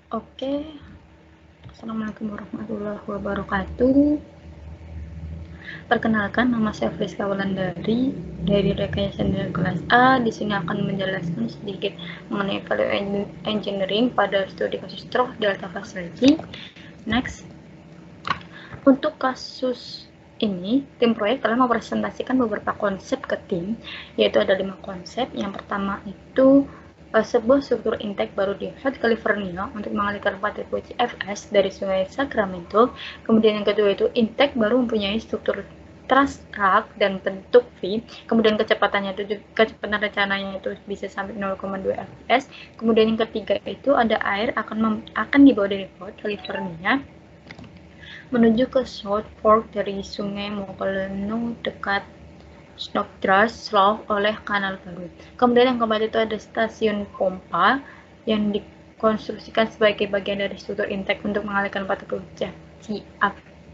Oke, Assalamualaikum warahmatullahi wabarakatuh. Perkenalkan, nama saya Friska Wulandari dari Rekayasa Nilai Kelas A. Di sini akan menjelaskan sedikit mengenai value engineering pada studi kasus stroke delta facility. Next, untuk kasus ini, tim proyek telah mempresentasikan beberapa konsep ke tim, yaitu ada 5 konsep. Yang pertama itu sebuah struktur intake baru di Hot California untuk mengalirkan 4.000 CFS dari Sungai Sacramento. Kemudian yang kedua itu intake baru mempunyai struktur truss rack dan bentuk V. Kemudian kecepatan rencananya itu bisa sampai 0,2 fps. Kemudian yang ketiga itu ada air akan dibawa dari Hot California menuju ke South Fork dari Sungai Mokeleno dekat Snodgrass Slough oleh kanal baru. Kemudian yang keempat itu ada stasiun pompa yang dikonstruksikan sebagai bagian dari struktur intake untuk mengalirkan 40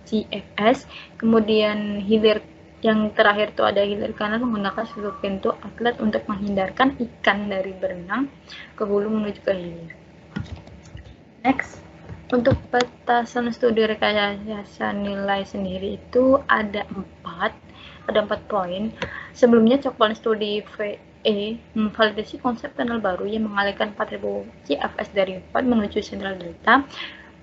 CFS. Kemudian hilir yang terakhir itu ada hilir kanal menggunakan struktur pintu outlet untuk menghindarkan ikan dari berenang ke hulu menuju ke hilir. Next, untuk batasan studi rekayasa nilai sendiri itu ada 4 poin. Sebelumnya Cokban Studi VE memvalidasi konsep tunnel baru yang mengalirkan 4000 CFS dari 4 menuju Central Delta.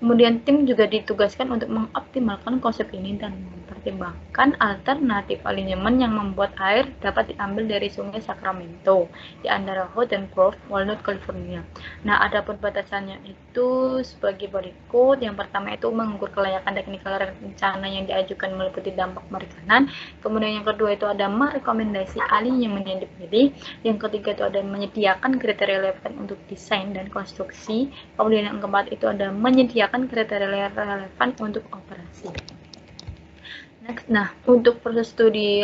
Kemudian tim juga ditugaskan untuk mengoptimalkan konsep ini dan mempertimbangkan alternatif alignment yang membuat air dapat diambil dari Sungai Sacramento di antara Hot dan Grove, Walnut, California. Nah, adapun batasannya itu sebagai berikut. Yang pertama itu mengukur kelayakan teknikal rencana yang diajukan meliputi dampak perikanan. Kemudian yang kedua itu ada merekomendasi ahli yang dipilih. Yang ketiga itu ada menyediakan kriteria relevan untuk desain dan konstruksi. Kemudian yang keempat itu ada menyediakan kriteria relevan untuk operasi. Next, nah untuk proses studi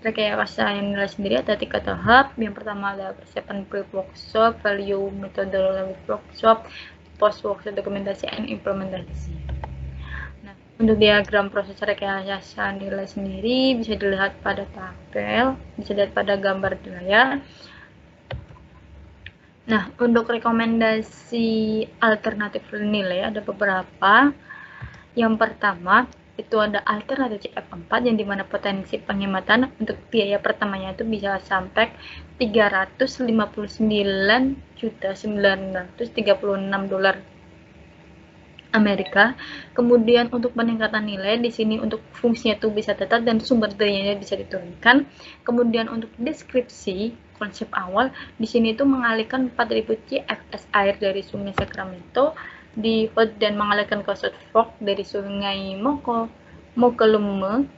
rekayasa nilai sendiri ada 3 tahap. Yang pertama adalah persiapan pre-workshop, value methodology workshop, post-workshop dokumentasi, and implementasi. Nah, untuk diagram proses rekayasa nilai sendiri bisa dilihat pada tabel, bisa dilihat pada gambar di layar. Nah, untuk rekomendasi alternatif nilai ada beberapa. Yang pertama, itu ada alternatif CF4 yang dimana potensi penghematan untuk biaya pertamanya itu bisa sampai 359.936 dolar Amerika. Kemudian untuk peningkatan nilai di sini untuk fungsinya itu bisa tetap dan sumber dayanya bisa diturunkan. Kemudian untuk deskripsi konsep awal di sini itu mengalirkan 4000 CFS air dari Sungai Sacramento di Hot dan mengalirkan ke South Fork dari Sungai Mokelumne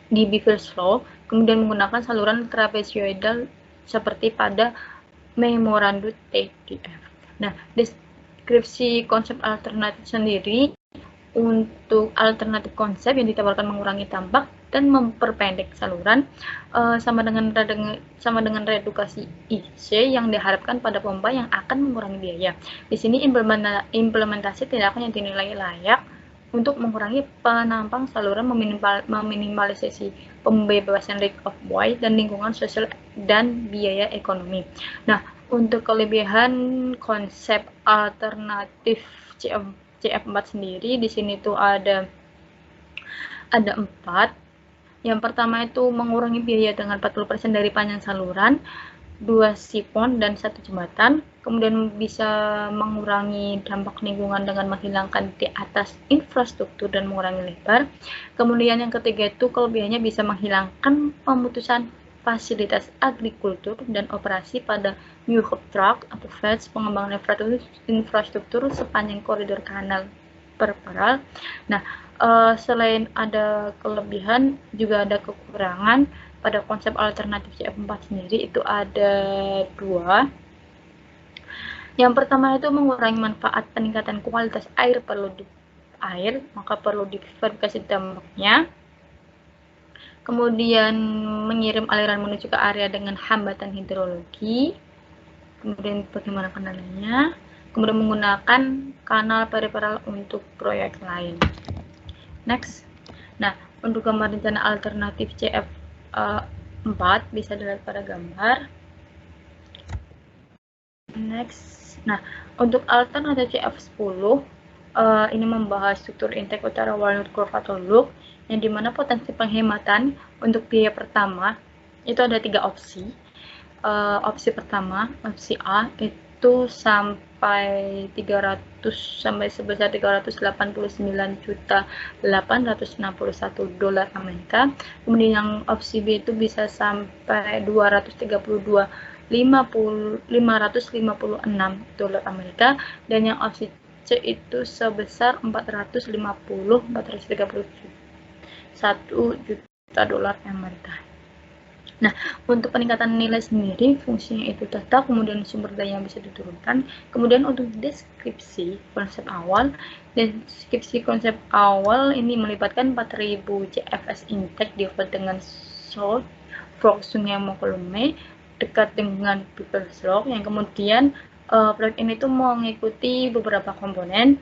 di Beaver Slough, kemudian menggunakan saluran trapezoidal seperti pada memorandum TDF. Nah, deskripsi konsep alternatif sendiri untuk alternatif konsep yang ditawarkan mengurangi dampak dan memperpendek saluran sama dengan redukasi IC yang diharapkan pada pompa yang akan mengurangi biaya. Di sini implementasi tindakan yang dinilai layak untuk mengurangi penampang saluran, meminimalisasi pembebasan risk of way dan lingkungan sosial dan biaya ekonomi. Nah, untuk kelebihan konsep alternatif CF4 sendiri di sini tuh ada 4. Yang pertama itu mengurangi biaya dengan 40% dari panjang saluran, 2 sifon dan 1 jembatan. Kemudian bisa mengurangi dampak lingkungan dengan menghilangkan di atas infrastruktur dan mengurangi lebar. Kemudian yang ketiga itu kelebihannya bisa menghilangkan pemutusan fasilitas agrikultur dan operasi pada New Hope Track atau FEDS, pengembangan infrastruktur sepanjang koridor kanal perperal. Nah, selain ada kelebihan juga ada kekurangan pada konsep alternatif CF4 sendiri. Itu ada 2. Yang pertama itu mengurangi manfaat peningkatan kualitas air maka perlu diverifikasi dampaknya. Kemudian mengirim aliran menuju ke area dengan hambatan hidrologi. Kemudian bagaimana kendalanya? Kemudian menggunakan kanal periferal untuk proyek lain. Next. Nah, untuk gambar rencana alternatif CF4 bisa dilihat pada gambar. Next, nah untuk alternatif CF10 ini membahas struktur intake utara walnut curve atau look, yang dimana potensi penghematan untuk biaya pertama itu ada 3 opsi. Opsi pertama, opsi A itu sampai 300 sampai sebesar 389.861 dolar Amerika. Kemudian yang opsi B itu bisa sampai 556 dolar Amerika, dan yang opsi C itu sebesar 431 juta dolar Amerika. Nah, untuk peningkatan nilai sendiri, fungsinya itu tetap, kemudian sumber daya yang bisa diturunkan. Kemudian untuk deskripsi konsep awal ini melibatkan 4000 CFS intake default dengan South Fork Sungai Mokelumne dekat dengan People's Rock, yang kemudian proyek ini tuh mengikuti beberapa komponen.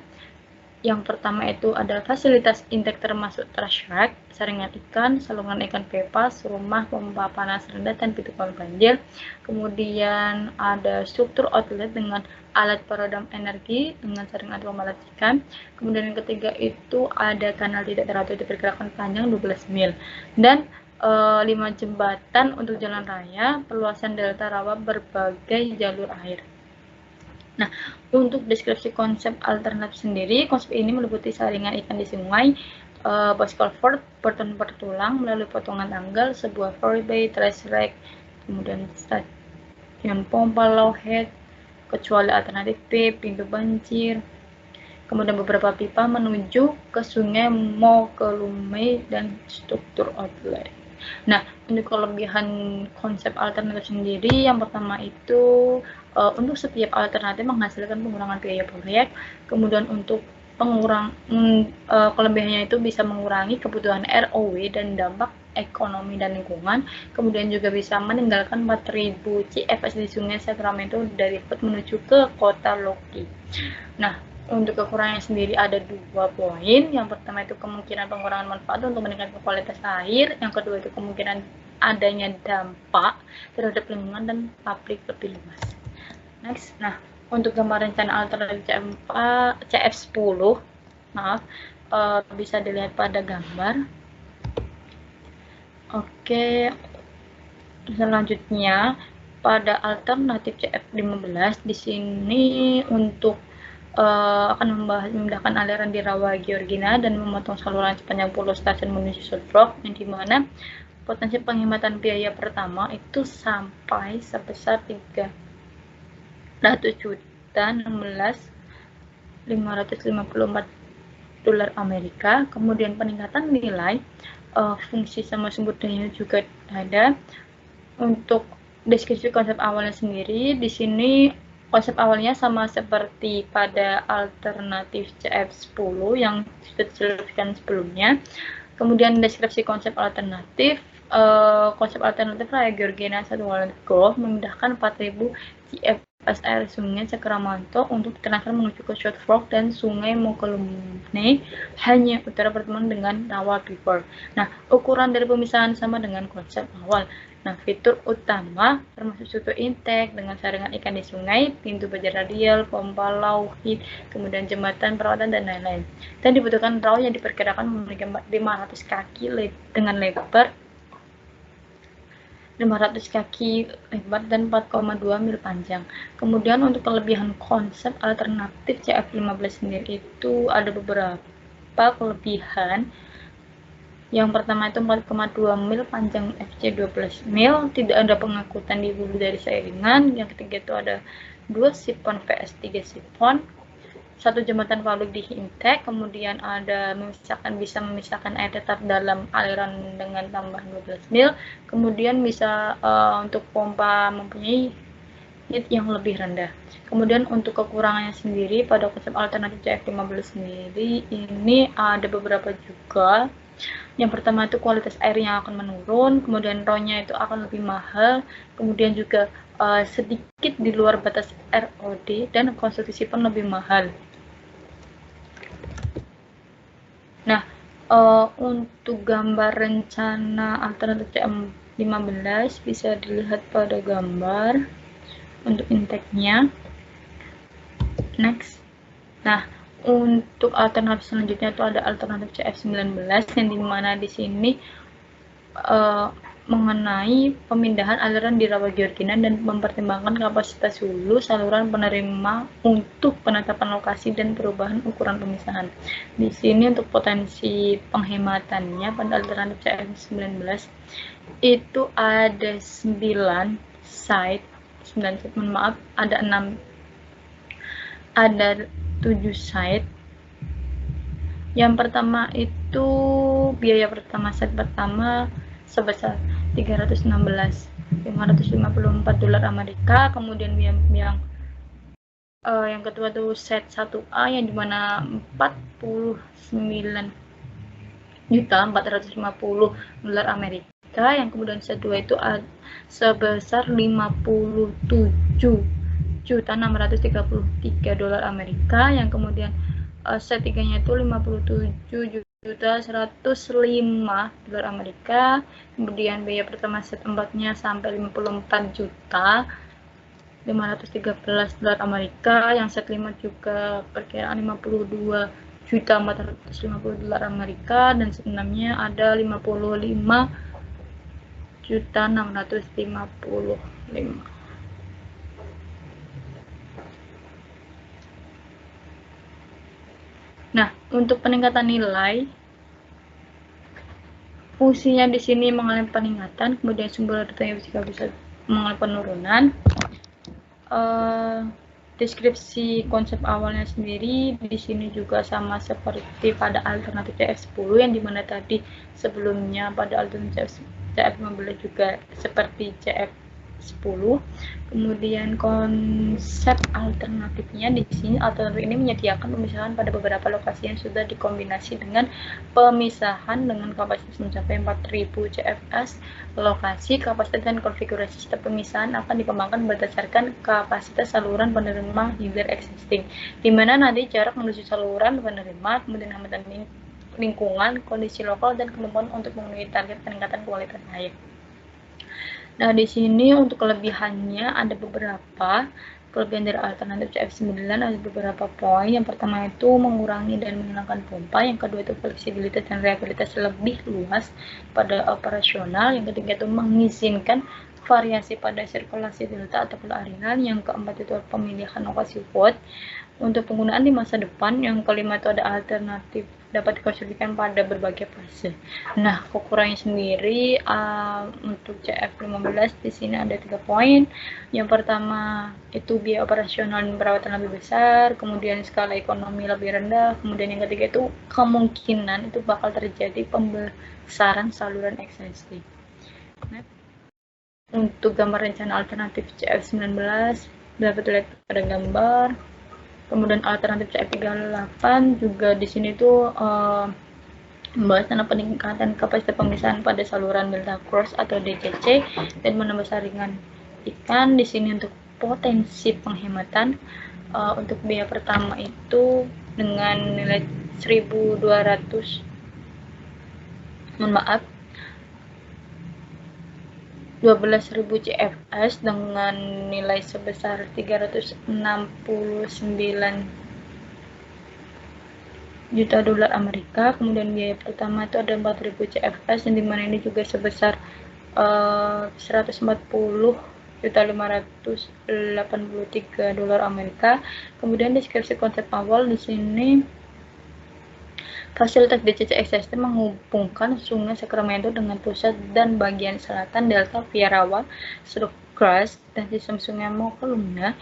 Yang pertama itu ada fasilitas intake termasuk trash rack, saringan ikan, saluran ikan bebas, rumah pompa panas rendah, dan pintu keluar banjir. Kemudian ada struktur outlet dengan alat peredam energi dengan saringan pembalas ikan. Kemudian yang ketiga itu ada kanal tidak teratur diperkirakan panjang 12 mil. Dan 5 jembatan untuk jalan raya, perluasan delta rawa berbagai jalur air. Nah, untuk deskripsi konsep alternatif sendiri, konsep ini meliputi saringan ikan di sungai, box culvert, bertulang bertulang melalui potongan tanggal, sebuah forebay, trash rack, kemudian stasiun pompa lowhead, kecuali alternatif B, pintu banjir, kemudian beberapa pipa menuju ke sungai Mokelumne dan struktur outlet. Nah, untuk kelebihan konsep alternatif sendiri, yang pertama itu untuk setiap alternatif menghasilkan pengurangan biaya proyek, kemudian untuk kelebihannya itu bisa mengurangi kebutuhan ROW dan dampak ekonomi dan lingkungan, kemudian juga bisa meninggalkan 4000 CFS di Sungai Sacramento dari Perth menuju ke kota Loki. Nah, untuk kekurangannya sendiri ada 2 poin. Yang pertama itu kemungkinan pengurangan manfaat untuk meningkatkan kualitas air. Yang kedua itu kemungkinan adanya dampak terhadap lingkungan dan publik lebih luas. Next, nah untuk gambar rencana alternatif CF10, bisa dilihat pada gambar. Oke, selanjutnya pada alternatif CF15 di sini untuk akan memindahkan aliran di rawa Georgina dan memotong saluran sepanjang 10 stasiun menuju South Fork, yang dimana potensi penghematan biaya pertama itu sampai sebesar 300.016.554 dolar Amerika. Kemudian peningkatan nilai fungsi sama sumber daya juga ada. Untuk deskripsi konsep awalnya sendiri, di sini konsep awalnya sama seperti pada alternatif CF10 yang sudah dijelaskan sebelumnya. Kemudian deskripsi konsep alternatif Raya Georgina 1 Walnut Grove memindahkan 4000 CFS air Sungai Sacramento untuk dikenakan menuju ke South Fork dan Sungai Mokelumne hanya utara berteman dengan rawa Beaver. Nah, ukuran dari pemisahan sama dengan konsep awal. Nah, fitur utama termasuk struktur intake dengan saringan ikan di sungai, pintu baja radial, pompa lowhead, kemudian jembatan perawatan dan lain-lain. Dan dibutuhkan rawa yang diperkirakan memiliki 500 kaki dengan lebar 500 kaki lebar dan 4,2 mil panjang. Kemudian untuk kelebihan konsep alternatif CF15 sendiri itu ada beberapa kelebihan. Yang pertama itu 4,2 mil panjang FC 12 mil, tidak ada pengangkutan di hulu dari saringan. Yang ketiga itu ada 2 sifon PS3 sifon, 1 jembatan pabrik di intake, kemudian ada bisa memisahkan air tetap dalam aliran dengan tambah 12 mil, kemudian bisa untuk pompa mempunyai heat yang lebih rendah. Kemudian untuk kekurangannya sendiri pada konsep alternatif CF15 sendiri ini ada beberapa juga. Yang pertama itu kualitas air yang akan menurun, kemudian ROW-nya itu akan lebih mahal, kemudian juga sedikit di luar batas ROD, dan konstruksi sifon lebih mahal. Nah, untuk gambar rencana alternatif CF15 bisa dilihat pada gambar. untuk intake-nya. Next. Nah, untuk alternatif selanjutnya itu ada alternatif CF19 yang dimana di sini mengenai pemindahan aliran di rawa Georgina dan mempertimbangkan kapasitas hulu saluran penerima untuk penetapan lokasi dan perubahan ukuran pemisahan. Di sini untuk potensi penghematannya pada alternatif CF19 itu ada 9 site, ada 7 site. Yang pertama itu biaya pertama site pertama sebesar $316.554, kemudian yang kedua itu set 1A yang dimana $49.450, yang kemudian set 2 itu sebesar $57.633, yang kemudian set 3 nya itu $57.105, kemudian biaya pertama set 4 nya sampai $54.513, yang set 5 juga perkiraan $52.450, dan set 6 nya ada $55.655. Nah, untuk peningkatan nilai, fungsinya di sini mengalami peningkatan, kemudian sumber datanya jika bisa mengalami penurunan. Deskripsi konsep awalnya sendiri di sini juga sama seperti pada alternatif CF10 yang dimana tadi sebelumnya pada alternatif CF15 juga seperti CF10. Kemudian konsep alternatifnya di sini, alternatif ini menyediakan pemisahan pada beberapa lokasi yang sudah dikombinasi dengan pemisahan dengan kapasitas mencapai 4000 CFS. Lokasi, kapasitas, dan konfigurasi sistem pemisahan akan dikembangkan berdasarkan kapasitas saluran penerima hilir existing, di mana nanti jarak menuju saluran penerima, kemudian hambatan lingkungan, kondisi lokal, dan kemampuan untuk memenuhi target peningkatan kualitas air. Nah, di sini untuk kelebihannya ada beberapa. Kelebihan dari alternatif CF9 ada beberapa poin. Yang pertama itu mengurangi dan menghilangkan pompa. Yang kedua itu fleksibilitas dan reliabilitas lebih luas pada operasional. Yang ketiga itu mengizinkan variasi pada sirkulasi delta atau aliran. Yang keempat itu pemilihan lokasi vote untuk penggunaan di masa depan. Yang kelima itu ada alternatif dapat dikonstruksikan pada berbagai fase. Nah, kekurangannya sendiri untuk CF15 di sini ada 3 poin. Yang pertama itu biaya operasional dan perawatan lebih besar, kemudian skala ekonomi lebih rendah, kemudian yang ketiga itu kemungkinan itu bakal terjadi pembesaran saluran existing. Nah, untuk gambar rencana alternatif CF19 dapat dilihat pada gambar. Kemudian alternatif CF38 juga di sini tuh membahas tentang peningkatan kapasitas pemisahan pada saluran delta cross atau DCC dan menambah saringan ikan. Di sini untuk potensi penghematan untuk biaya pertama itu dengan nilai 12.000 CFS dengan nilai sebesar 369 juta dolar Amerika. Kemudian biaya pertama itu ada 4.000 CFS yang dimana ini juga sebesar 140.583 dolar Amerika. Kemudian deskripsi konsep awal di sini, fasilitas DCC existing menghubungkan Sungai Sacramento dengan pusat dan bagian selatan delta via rawa, Crest, dan sistem Sungai Mokelumne.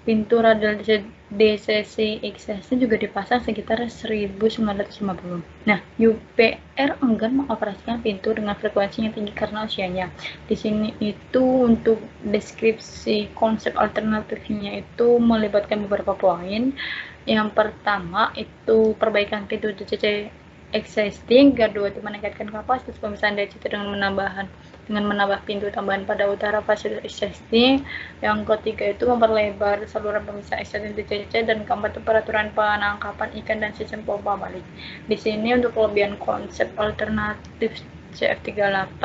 Pintu radial DCC existing juga dipasang sekitar 1950. Nah, UPR enggan mengoperasikan pintu dengan frekuensi yang tinggi karena usianya. Di sini itu untuk deskripsi konsep alternatifnya itu melibatkan beberapa poin. Yang pertama itu perbaikan pintu DCC existing, kedua itu meningkatkan kapasitas pemisahan DCC dengan menambah pintu tambahan pada utara fasilitas existing. Yang ketiga itu memperlebar saluran pemisah existing DCC, dan keempat itu peraturan penangkapan ikan dan sistem pompa balik. Di sini untuk kelebihan konsep alternatif CF38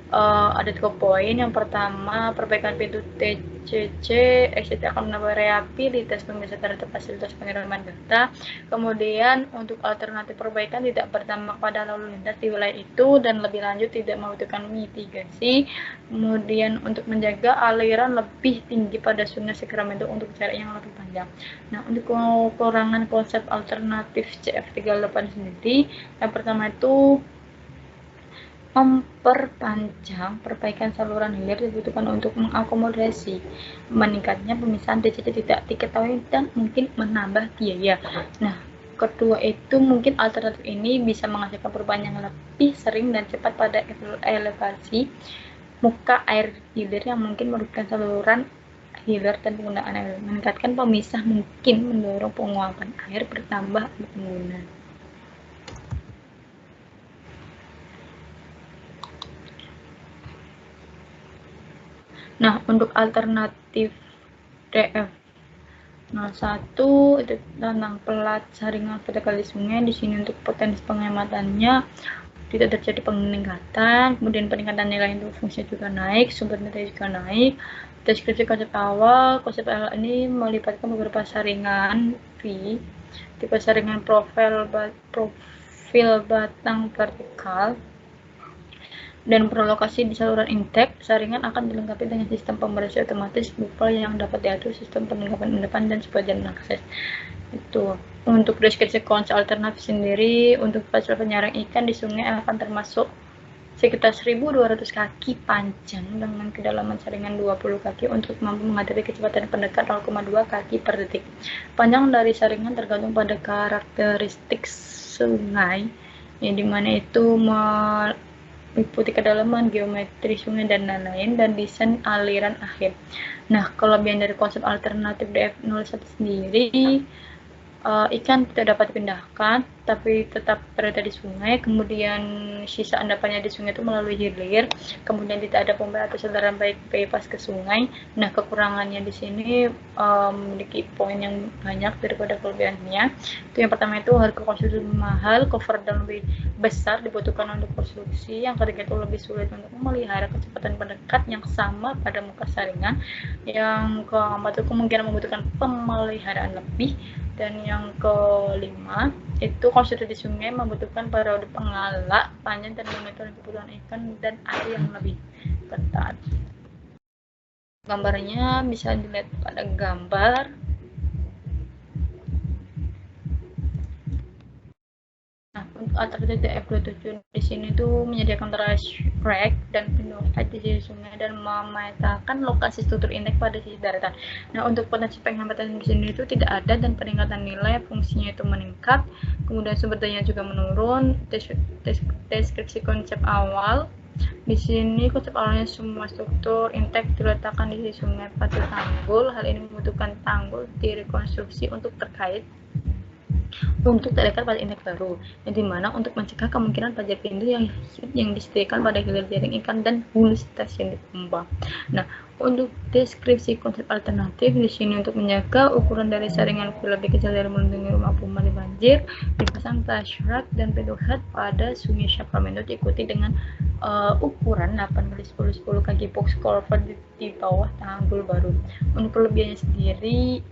ada 3 poin. Yang pertama, perbaikan pintu TCC, exit akan menambah reliabilitas pemirsa terhadap fasilitas pengiriman data. Kemudian untuk alternatif perbaikan tidak berdampak pada lalu lintas di wilayah itu dan lebih lanjut tidak membutuhkan mitigasi. Kemudian untuk menjaga aliran lebih tinggi pada sungai Sacramento untuk jarak yang lebih panjang. Nah, untuk kekurangan konsep alternatif CF38 sendiri, yang pertama itu memperpanjang perbaikan saluran hilir dibutuhkan untuk mengakomodasi meningkatnya pemisahan DCT tidak diketahui dan mungkin menambah biaya. Nah, kedua itu mungkin alternatif ini bisa menghasilkan perubahan yang lebih sering dan cepat pada elevasi muka air hilir yang mungkin merugikan saluran hilir dan penggunaan air. Meningkatkan pemisah mungkin mendorong penguapan air bertambah pengguna. Nah, untuk alternatif DF01 itu tentang pelat saringan pada kali sungai. Di sini untuk potensi pengematannya tidak terjadi peningkatan, kemudian peningkatan nilai untuk fungsi juga naik, sumber daya juga naik. Deskripsi konsep awal ini melibatkan beberapa saringan V, tipe saringan profil batang vertikal dan berlokasi di saluran intake. Saringan akan dilengkapi dengan sistem pembersih otomatis buffer yang dapat diatur, sistem peningkapan depan dan sebagian akses. Itu untuk deskripsi konsep alternatif sendiri, untuk fasilitas penyarang ikan di sungai akan termasuk sekitar 1.200 kaki panjang dengan kedalaman saringan 20 kaki untuk mampu menghadapi kecepatan pendekat 0,2 kaki per detik. Panjang dari saringan tergantung pada karakteristik sungai, yang dimana itu meliputi kedalaman, geometri sungai, dan lain-lain, dan desain aliran akhir. Nah, kelebihan dari konsep alternatif DF01 sendiri, ikan tidak dapat dipindahkan, tapi tetap berada di sungai. Kemudian sisa endapannya di sungai itu melalui hilir. Kemudian tidak ada pompa atau saluran baik bebas ke sungai. Nah, kekurangannya di sini memiliki poin yang banyak daripada kelebihannya. Itu yang pertama itu harga konstruksi mahal, cover dan lebih besar dibutuhkan untuk konstruksi. Yang ketiga itu lebih sulit untuk memelihara kecepatan pendekat yang sama pada muka saringan. Yang keempat itu kemungkinan membutuhkan pemeliharaan lebih. Dan yang kelima itu konstruksi di sungai membutuhkan periode pengalak panjang dan monitoring kebutuhan ikan dan air yang lebih ketat. Gambarnya bisa dilihat pada gambar. Nah, untuk alternatif DF27 di sini tuh menyediakan trash rack dan pintu head di sisi sungai dan memetakan lokasi struktur intake pada sisi daratan. Nah, untuk potensi penghematan di sini itu tidak ada dan peningkatan nilai fungsinya itu meningkat. Kemudian sumber daya juga menurun. Deskripsi konsep awal. Di sini konsep awalnya semua struktur intake diletakkan di sisi sungai pada tanggul. Hal ini membutuhkan tanggul direkonstruksi untuk terdekat pada intake baru, yang dimana untuk mencegah kemungkinan banjir pintu yang disediakan pada hilir jaring ikan dan hulu stasiun dipompa. Nah, untuk deskripsi konsep alternatif di sini untuk menjaga ukuran dari saringan lebih kecil dari melindungi rumah pompa dari banjir, dipasang trash rack dan pintu head pada sungai Sacramento diikuti dengan ukuran 8x10 kaki box culvert di bawah tanggul baru. Untuk kelebihannya sendiri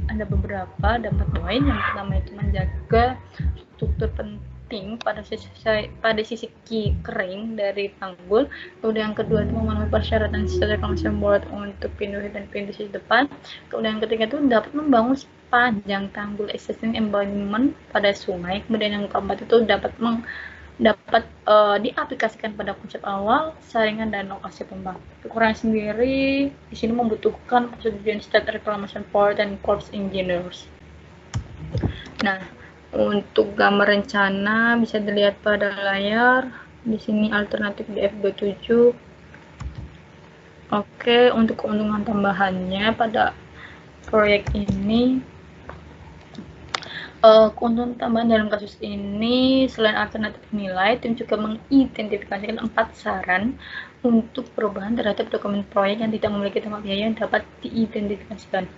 ada beberapa dampak poin. Yang pertama itu menjaga struktur penting pada sisi kering dari tanggul. Kemudian yang kedua itu memenuhi persyaratan secara connection board untuk pintu dan pintu sisi depan. Kemudian yang ketiga itu dapat membangun sepanjang tanggul existing embodiment pada sungai. Kemudian yang keempat itu dapat diaplikasikan pada konsep awal, saringan, dan lokasi pompa. Kekurangan sendiri di sini membutuhkan persetujuan State Reclamation Board dan Corps Engineers. Nah, untuk gambar rencana bisa dilihat pada layar. Di sini alternatif DF27. Oke, untuk keuntungan tambahannya pada proyek ini, keuntungan tambahan dalam kasus ini, selain alternatif nilai, tim juga mengidentifikasikan 4 saran untuk perubahan terhadap dokumen proyek yang tidak memiliki dampak biaya yang dapat diidentifikasikan.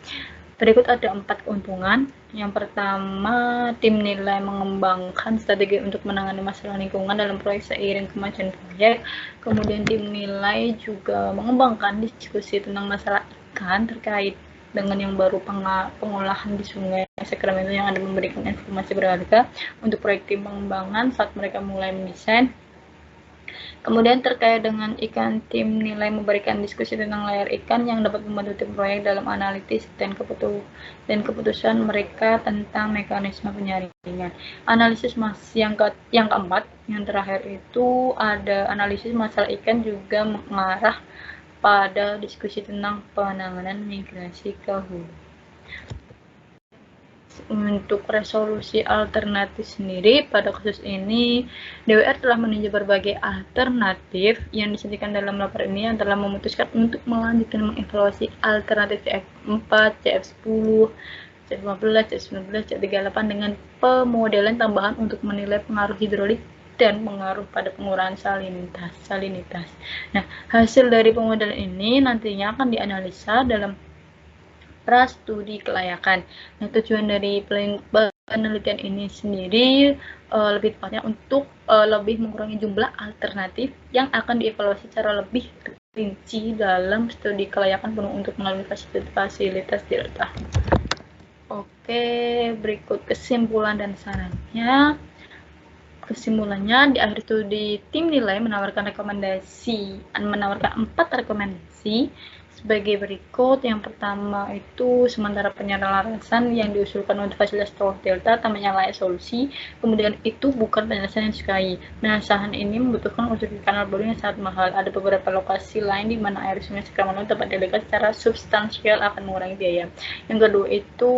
Berikut ada 4 keuntungan. Yang pertama, tim nilai mengembangkan strategi untuk menangani masalah lingkungan dalam proyek seiring kemajuan proyek. Kemudian tim nilai juga mengembangkan diskusi tentang masalah ikan terkait dengan yang baru pengolahan di Sungai Sacramento yang ada memberikan informasi berharga untuk proyek tim pengembangan saat mereka mulai mendesain. Kemudian terkait dengan ikan, tim nilai memberikan diskusi tentang layar ikan yang dapat membantu tim proyek dalam analisis dan keputusan mereka tentang mekanisme penyaringan. Analisis yang keempat, yang terakhir itu ada analisis masalah ikan juga mengarah pada diskusi tentang penanganan migrasi ke hulu. Untuk resolusi alternatif sendiri, pada kasus ini DWR telah meninjau berbagai alternatif yang disediakan dalam laporan ini yang telah memutuskan untuk melanjutkan mengevaluasi alternatif CF4, CF10, C15, C19, C38 dengan pemodelan tambahan untuk menilai pengaruh hidrolik dan pengaruh pada pengurangan salinitas. Nah, hasil dari pemodelan ini nantinya akan dianalisa dalam prastudi kelayakan. Nah, tujuan dari penelitian ini sendiri lebih tepatnya untuk lebih mengurangi jumlah alternatif yang akan dievaluasi secara lebih rinci dalam studi kelayakan penuh untuk melalui fasilitas delta. Oke, berikut kesimpulan dan sarannya. Kesimpulannya, di akhir studi tim nilai menawarkan 4 rekomendasi sebagai berikut. Yang pertama itu sementara penyelarasan yang diusulkan untuk fasilitas delta tampaknya layak solusi, kemudian itu bukan penyelesaian yang disukai. Penyelesaian ini membutuhkan konstruksi kanal baru yang sangat mahal. Ada beberapa lokasi lain di mana air Sungai Sacramento dapat dilihat secara substansial akan mengurangi biaya. Yang kedua itu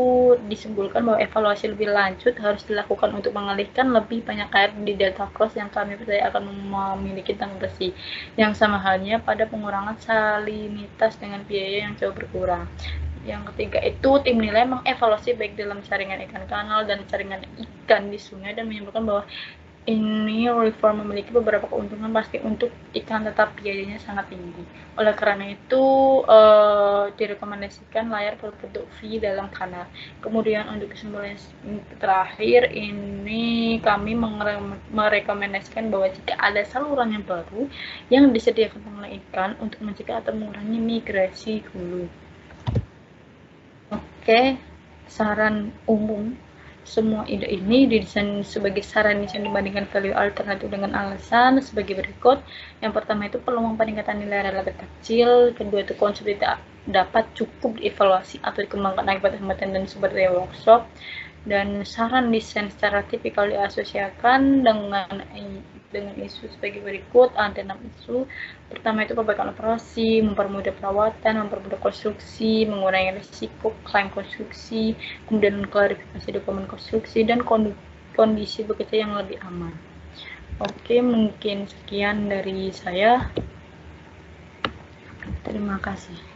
disimpulkan bahwa evaluasi lebih lanjut harus dilakukan untuk mengalihkan lebih banyak air di delta cross yang kami percaya akan memiliki tampang bersih yang sama halnya pada pengurangan salinitas dengan biaya yang jauh berkurang. Yang ketiga itu tim nilai mengevaluasi baik dalam jaringan ikan kanal dan jaringan ikan di sungai dan menyimpulkan bahwa ini reform memiliki beberapa keuntungan pasti untuk ikan, tetap biayanya sangat tinggi. Oleh karena itu direkomendasikan layar berbentuk V dalam kanal. Kemudian untuk kesimpulan terakhir ini kami merekomendasikan bahwa jika ada saluran yang baru yang disediakan pengelola ikan untuk mencegah atau mengurangi migrasi hulu. Oke, saran umum. Semua ide ini didesain sebagai saran desain dibandingkan value alternatif dengan alasan sebagai berikut. Yang pertama itu peluang peningkatan nilai relatif kecil. Kedua itu konsep tidak dapat cukup dievaluasi atau dikembangkan akibat hambatan dan sumber daya workshop. Dan saran desain secara tipikal diasosiasikan dengan isu sebagai berikut. Ada 6 isu. Pertama itu perbaikan operasi, mempermudah perawatan, mempermudah konstruksi, mengurangi risiko klaim konstruksi, kemudian klarifikasi dokumen konstruksi, dan kondisi bekerja yang lebih aman. Oke, mungkin sekian dari saya. Terima kasih.